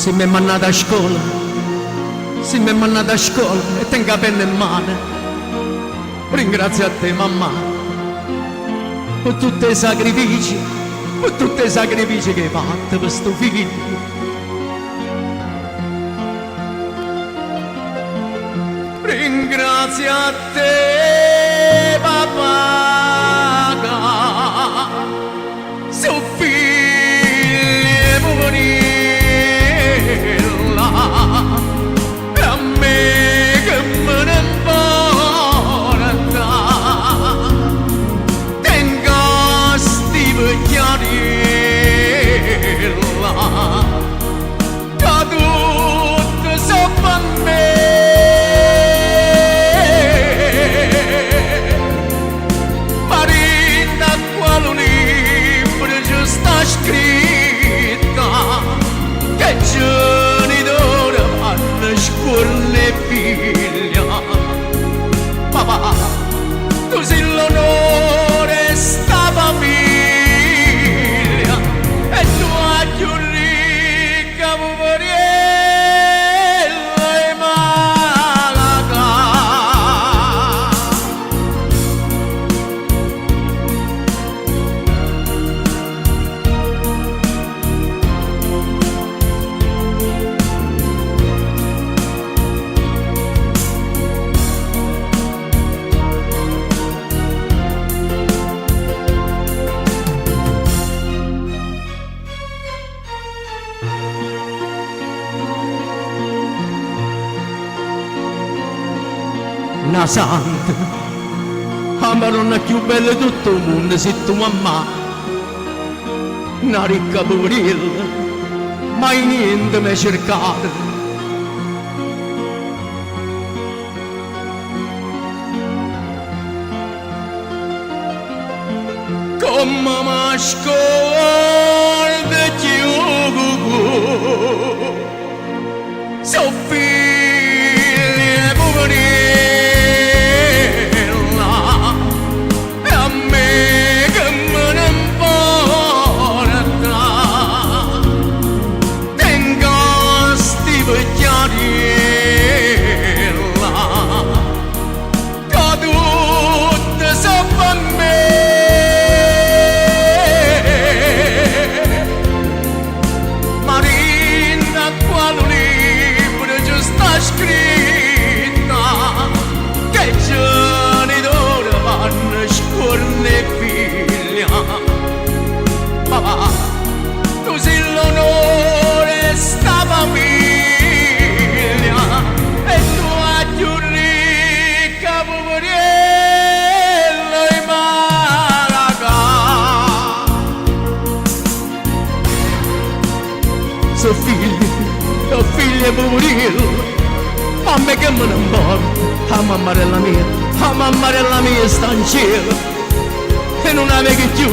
Se mi è mannata a scuola, se mi è mannata a scuola e tengo la penna in mano, ringrazio a te mamma per tutti i sacrifici, per tutti i sacrifici che hai fatto per sto figlio. Ringrazio a te papà, suo figlio poverino. E a me che me ne importa, tengo sti vecchiarella che tutto so per me. Marina quale libro ci sta scritta che genitori fanno scuola e figlia. Papà, tu sei l'onore sta famiglia e tu hai più ricca poveriella e malaga. Una santa, la donna più bella di tutto il mondo, sei tu mamma. Una ricca poverella, mai niente mi hai cercato. Come mi scorda più, so figlia poverella. Scritta che genitori vanno scuola e figlia. Papà, tu sei l'onore sta famiglia e tu hai più ricca poveriella e malaga. So figlia poveriella, a me che me ne importa, a mammarella mia sta in cielo e non la vedi più.